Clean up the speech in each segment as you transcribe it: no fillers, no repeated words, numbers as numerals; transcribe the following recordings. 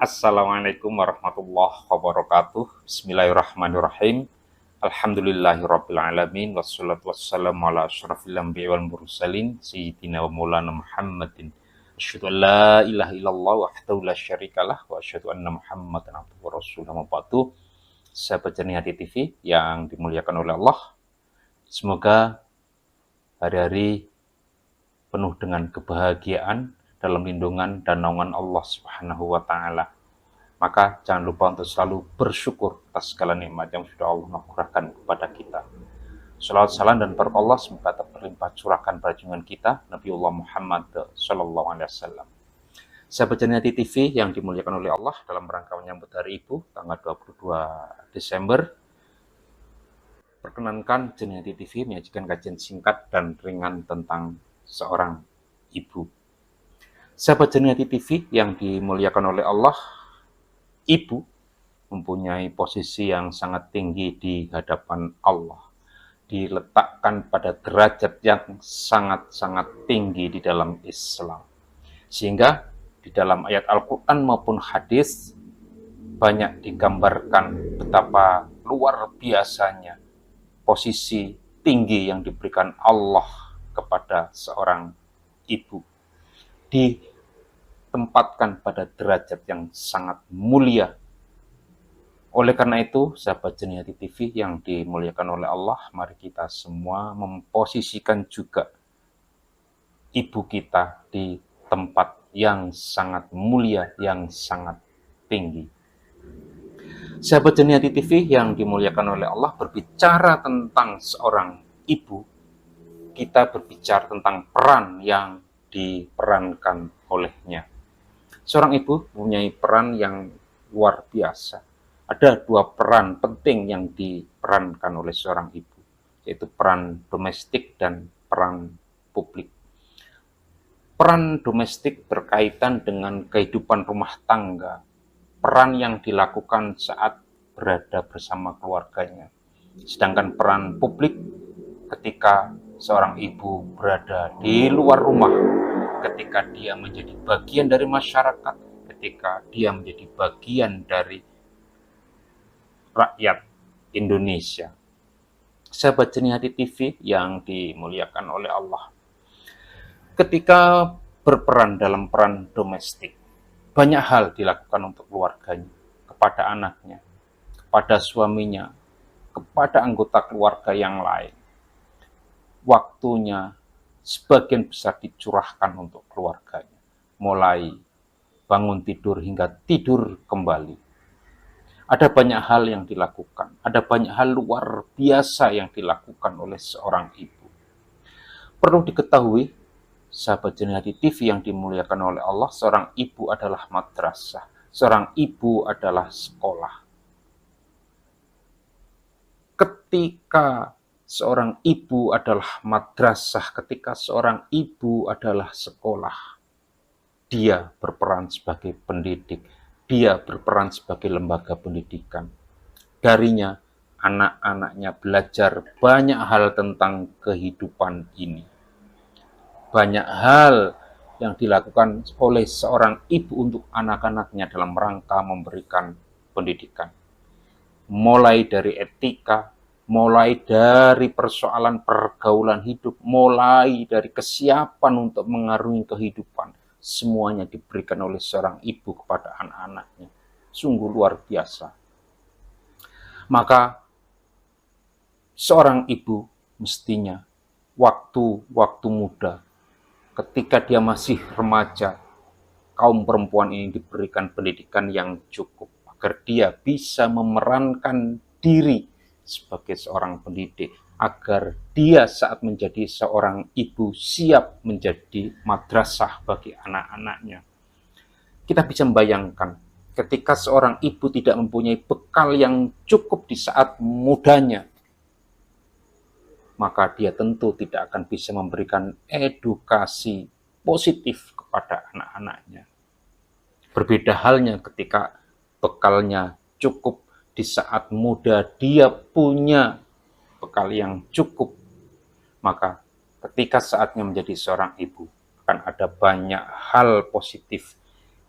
Assalamualaikum warahmatullahi wabarakatuh. Bismillahirrahmanirrahim. Alhamdulillahirrabbilalamin. Wassalatu wassalamu ala asyrafil anbiya'i wal mursalin sayyidina wa maulana Muhammadin. Asyhadu an la ilaha illallah wahdahu la syarikalah wa asyhadu anna Muhammadan abduhu wa rasuluhu wa ba'du. Sahabat Jernih Hati TV yang dimuliakan oleh Allah. Semoga hari-hari penuh dengan kebahagiaan dalam lindungan dan naungan Allah Subhanahu wa taala. Maka jangan lupa untuk selalu bersyukur atas segala nikmat yang sudah Allah anugerahkan kepada kita. Shalawat salam dan barakah Allah semoga terlimpah curahkan pada junjungan kita Nabiullah Muhammad sallallahu alaihi wasallam. Sahabat Jernih Hati TV yang dimuliakan oleh Allah, dalam rangka menyambut Hari Ibu tanggal 22 Desember, perkenankan Jernih Hati TV menyajikan kajian singkat dan ringan tentang seorang ibu. Sahabat Jernih Hati TV yang dimuliakan oleh Allah, ibu mempunyai posisi yang sangat tinggi di hadapan Allah. Diletakkan pada derajat yang sangat-sangat tinggi di dalam Islam. Sehingga di dalam ayat Al-Quran maupun hadis banyak digambarkan betapa luar biasanya posisi tinggi yang diberikan Allah kepada seorang ibu. Ditempatkan pada derajat yang sangat mulia. Oleh karena itu, sahabat Jernih Hati TV yang dimuliakan oleh Allah, mari kita semua memposisikan juga ibu kita di tempat yang sangat mulia, yang sangat tinggi. Sahabat Jernih Hati TV yang dimuliakan oleh Allah, berbicara tentang seorang ibu, kita berbicara tentang peran yang diperankan olehnya. Seorang ibu mempunyai peran yang luar biasa. Ada dua peran penting yang diperankan oleh seorang ibu, yaitu peran domestik dan peran publik. Peran domestik berkaitan dengan kehidupan rumah tangga, peran yang dilakukan saat berada bersama keluarganya. Sedangkan peran publik ketika seorang ibu berada di luar rumah, ketika dia menjadi bagian dari masyarakat, ketika dia menjadi bagian dari rakyat Indonesia. Sahabat Jernih Hati TV yang dimuliakan oleh Allah, ketika berperan dalam peran domestik, banyak hal dilakukan untuk keluarganya, kepada anaknya, kepada suaminya, kepada anggota keluarga yang lain. Waktunya sebagian besar dicurahkan untuk keluarganya, mulai bangun tidur hingga tidur kembali. Ada banyak hal yang dilakukan, ada banyak hal luar biasa yang dilakukan oleh seorang ibu. Perlu diketahui, sahabat Jernih Hati TV yang dimuliakan oleh Allah, seorang ibu adalah madrasah, seorang ibu adalah sekolah. Ketika seorang ibu adalah madrasah, ketika seorang ibu adalah sekolah, dia berperan sebagai pendidik, dia berperan sebagai lembaga pendidikan. Darinya, anak-anaknya belajar banyak hal tentang kehidupan ini. Banyak hal yang dilakukan oleh seorang ibu untuk anak-anaknya dalam rangka memberikan pendidikan. Mulai dari etika, mulai dari persoalan pergaulan hidup, mulai dari kesiapan untuk mengarungi kehidupan, semuanya diberikan oleh seorang ibu kepada anak-anaknya. Sungguh luar biasa. Maka seorang ibu mestinya waktu-waktu muda, ketika dia masih remaja, kaum perempuan ini diberikan pendidikan yang cukup agar dia bisa memerankan diri sebagai seorang pendidik, agar dia saat menjadi seorang ibu siap menjadi madrasah bagi anak-anaknya. Kita bisa membayangkan ketika seorang ibu tidak mempunyai bekal yang cukup di saat mudanya, maka dia tentu tidak akan bisa memberikan edukasi positif kepada anak-anaknya. Berbeda halnya ketika bekalnya cukup di saat muda, dia punya bekal yang cukup, maka ketika saatnya menjadi seorang ibu, akan ada banyak hal positif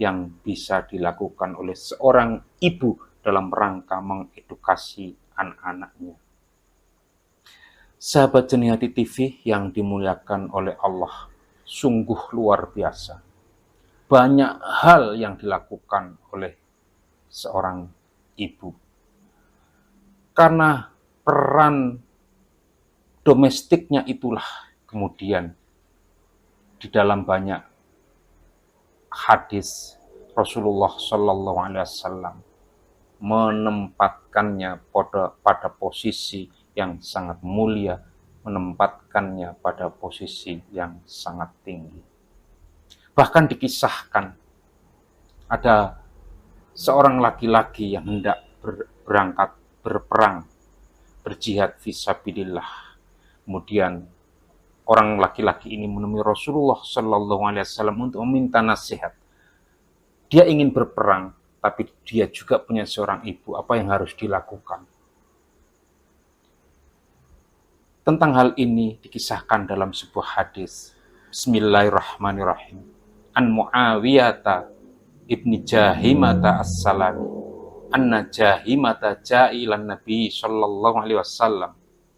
yang bisa dilakukan oleh seorang ibu dalam rangka mengedukasi anak-anaknya. Sahabat Jeni Hati TV yang dimuliakan oleh Allah, sungguh luar biasa. Banyak hal yang dilakukan oleh seorang ibu. Karena peran domestiknya itulah kemudian di dalam banyak hadis Rasulullah Shallallahu Alaihi Wasallam menempatkannya pada posisi yang sangat mulia, menempatkannya pada posisi yang sangat tinggi. Bahkan dikisahkan ada seorang laki-laki yang hendak berangkat berperang, berjihad fisabilillah. Kemudian orang laki-laki ini menemui Rasulullah Shallallahu Alaihi Wasallam untuk meminta nasihat. Dia ingin berperang, tapi dia juga punya seorang ibu. Apa yang harus dilakukan? Tentang hal ini dikisahkan dalam sebuah hadis. Bismillahirrahmanirrahim. An Muawiyata ibni Jahimata as-Salami. Anna Jahimata ja'ilan Nabi Sallallahu Alaihi Wasallam.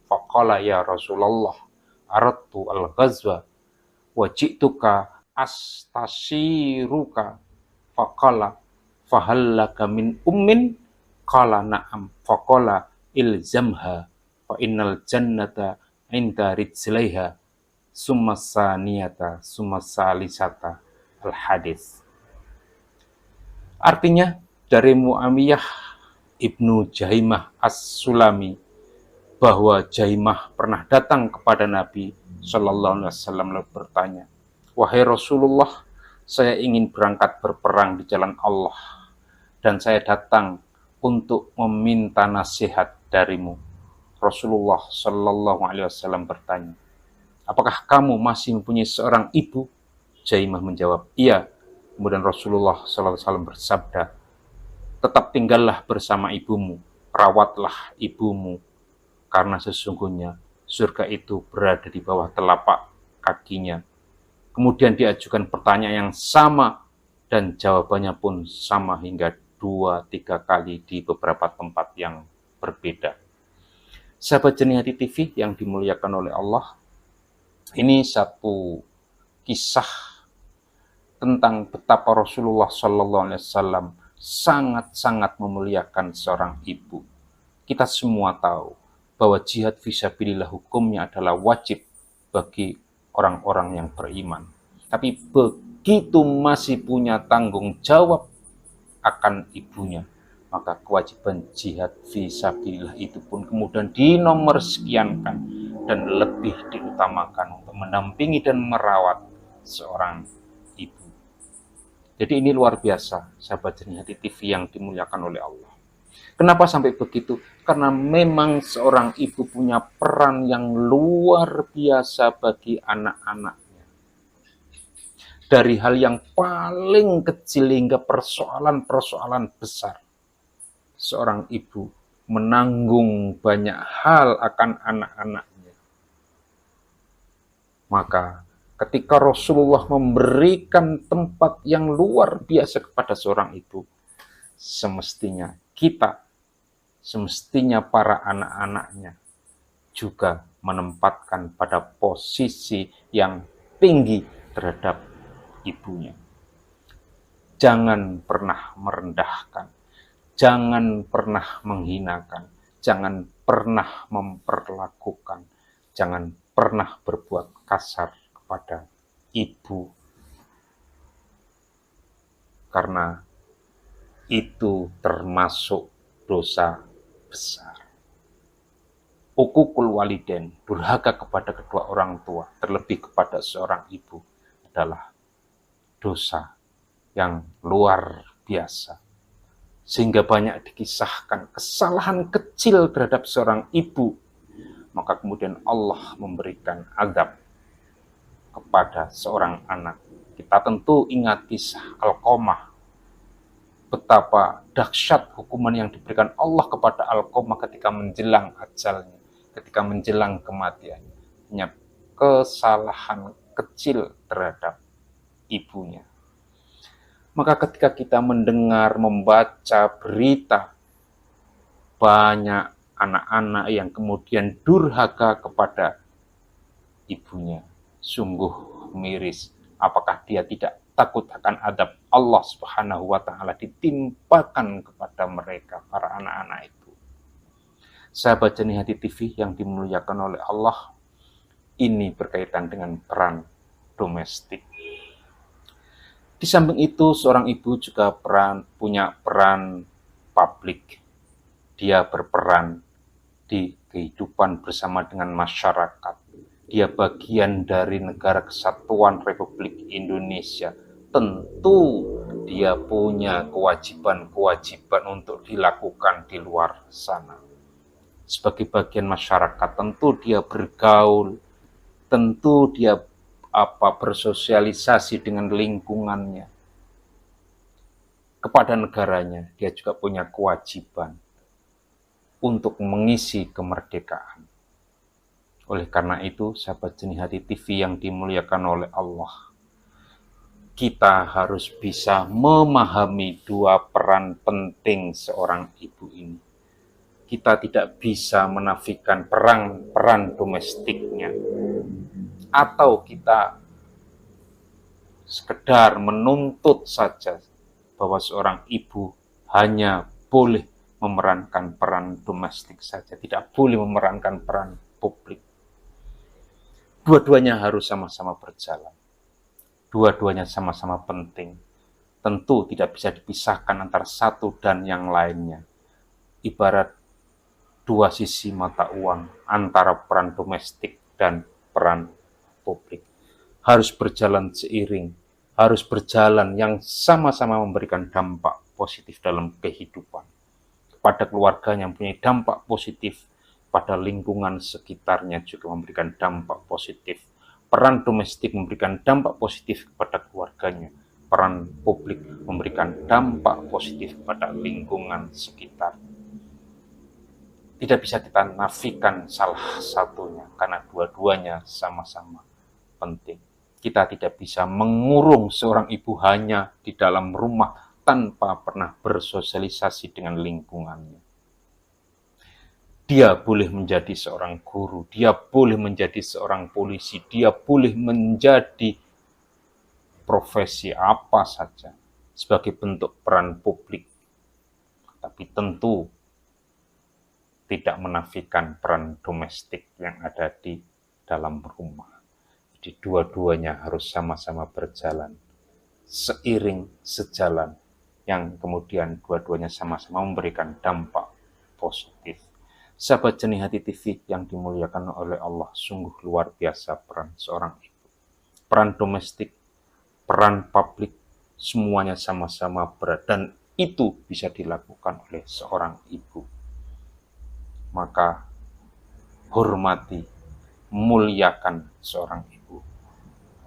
Faqala ya Rasulullah, aradtu al-ghazwa wa ji'tuka astashiruka. Faqala fahallaka min ummin? Qala na'am. Faqala ilzamha fa innal jannata inda rijlaiha summa saniyata summa salisata. Al-hadis. Artinya dari Muawiyah ibnu Jahimah as-Sulami bahwa Jahimah pernah datang kepada Nabi Shallallahu Alaihi Wasallam lalu bertanya, wahai Rasulullah, saya ingin berangkat berperang di jalan Allah dan saya datang untuk meminta nasihat darimu. Rasulullah Shallallahu Alaihi Wasallam bertanya, apakah kamu masih mempunyai seorang ibu? Jahimah menjawab, iya. Kemudian Rasulullah Shallallahu Alaihi Wasallam bersabda, tetap tinggallah bersama ibumu, rawatlah ibumu, karena sesungguhnya surga itu berada di bawah telapak kakinya. Kemudian diajukan pertanyaan yang sama dan jawabannya pun sama hingga 2-3 kali di beberapa tempat yang berbeda. Sahabat Jeni Hati TV yang dimuliakan oleh Allah, ini satu kisah tentang betapa Rasulullah Shallallahu Alaihi Wasallam sangat-sangat memuliakan seorang ibu. Kita semua tahu bahwa jihad fisabilillah hukumnya adalah wajib bagi orang-orang yang beriman. Tapi begitu masih punya tanggung jawab akan ibunya, maka kewajiban jihad fisabilillah itu pun kemudian dinomorsekiankan dan lebih diutamakan untuk mendampingi dan merawat seorang ibu. Jadi ini luar biasa, sahabat Jeni Hati TV yang dimuliakan oleh Allah. Kenapa sampai begitu? Karena memang seorang ibu punya peran yang luar biasa bagi anak-anaknya. Dari hal yang paling kecil hingga persoalan-persoalan besar. Seorang ibu menanggung banyak hal akan anak-anaknya. Maka ketika Rasulullah memberikan tempat yang luar biasa kepada seorang ibu, semestinya para anak-anaknya juga menempatkan pada posisi yang tinggi terhadap ibunya. Jangan pernah merendahkan, jangan pernah menghinakan, jangan pernah memperlakukan, jangan pernah berbuat kasar kepada ibu. Karena itu termasuk dosa besar. Uququl walidain, durhaka kepada kedua orang tua, terlebih kepada seorang ibu, adalah dosa yang luar biasa. Sehingga banyak dikisahkan kesalahan kecil terhadap seorang ibu, maka kemudian Allah memberikan azab kepada seorang anak. Kita tentu ingat kisah Alqamah, betapa dahsyat hukuman yang diberikan Allah kepada Alqamah ketika menjelang ajalnya, ketika menjelang kematiannya. Hanya kesalahan kecil terhadap ibunya. Maka ketika kita mendengar, membaca berita banyak anak-anak yang kemudian durhaka kepada ibunya, sungguh miris. Apakah dia tidak takut akan adab Allah Subhanahu wa Ta'ala ditimpakan kepada mereka, para anak-anak itu? Sahabat Jernih Hati TV yang dimuliakan oleh Allah, ini berkaitan dengan peran domestik. Di samping itu, seorang ibu juga punya peran publik. Dia berperan di kehidupan bersama dengan masyarakat. Dia bagian dari Negara Kesatuan Republik Indonesia. Tentu dia punya kewajiban-kewajiban untuk dilakukan di luar sana. Sebagai bagian masyarakat, tentu dia bergaul, tentu dia bersosialisasi dengan lingkungannya. Kepada negaranya, dia juga punya kewajiban untuk mengisi kemerdekaan. Oleh karena itu, sahabat Jernih Hati TV yang dimuliakan oleh Allah, kita harus bisa memahami dua peran penting seorang ibu ini. Kita tidak bisa menafikan peran domestiknya, atau kita sekedar menuntut saja bahwa seorang ibu hanya boleh memerankan peran domestik saja, tidak boleh memerankan peran publik. Dua-duanya harus sama-sama berjalan. Dua-duanya sama-sama penting. Tentu tidak bisa dipisahkan antara satu dan yang lainnya. Ibarat dua sisi mata uang antara peran domestik dan peran publik. Harus berjalan seiring, harus berjalan yang sama-sama memberikan dampak positif dalam kehidupan. Pada keluarganya mempunyai dampak positif, pada lingkungan sekitarnya juga memberikan dampak positif. Peran domestik memberikan dampak positif kepada keluarganya. Peran publik memberikan dampak positif kepada lingkungan sekitar. Tidak bisa kita nafikan salah satunya, karena dua-duanya sama-sama penting. Kita tidak bisa mengurung seorang ibu hanya di dalam rumah tanpa pernah bersosialisasi dengan lingkungannya. Dia boleh menjadi seorang guru, dia boleh menjadi seorang polisi, dia boleh menjadi profesi apa saja sebagai bentuk peran publik. Tapi tentu tidak menafikan peran domestik yang ada di dalam rumah. Jadi dua-duanya harus sama-sama berjalan, seiring, sejalan, yang kemudian dua-duanya sama-sama memberikan dampak positif. Sahabat Jernih Hati TV yang dimuliakan oleh Allah, sungguh luar biasa peran seorang ibu. Peran domestik, peran publik, semuanya sama-sama berat, dan itu bisa dilakukan oleh seorang ibu. Maka hormati, muliakan seorang ibu.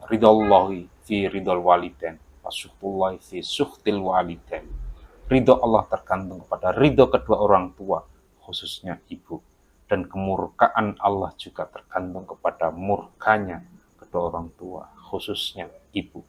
Ridhallahi fi ridhal walidain, wa suhtullahi fi suhtil walidain. Ridho Allah tergantung kepada ridho kedua orang tua, khususnya ibu. Dan kemurkaan Allah juga tergantung kepada murkanya kedua orang tua, khususnya ibu.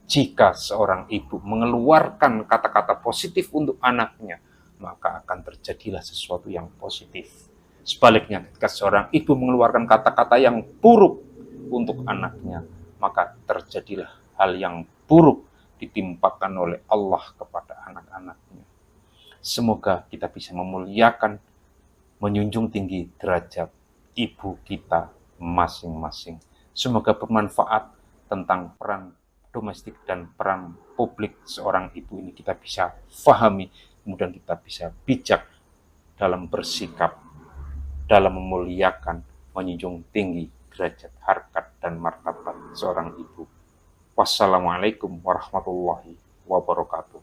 Jika seorang ibu mengeluarkan kata-kata positif untuk anaknya, maka akan terjadilah sesuatu yang positif. Sebaliknya, ketika seorang ibu mengeluarkan kata-kata yang buruk untuk anaknya, maka terjadilah hal yang buruk ditimpakan oleh Allah kepada anak-anaknya. Semoga kita bisa memuliakan, menjunjung tinggi derajat ibu kita masing-masing. Semoga bermanfaat tentang peran domestik dan peran publik seorang ibu ini kita bisa fahami, kemudian kita bisa bijak dalam bersikap, dalam memuliakan, menjunjung tinggi derajat harkat dan martabat seorang ibu. Wassalamualaikum warahmatullahi wabarakatuh.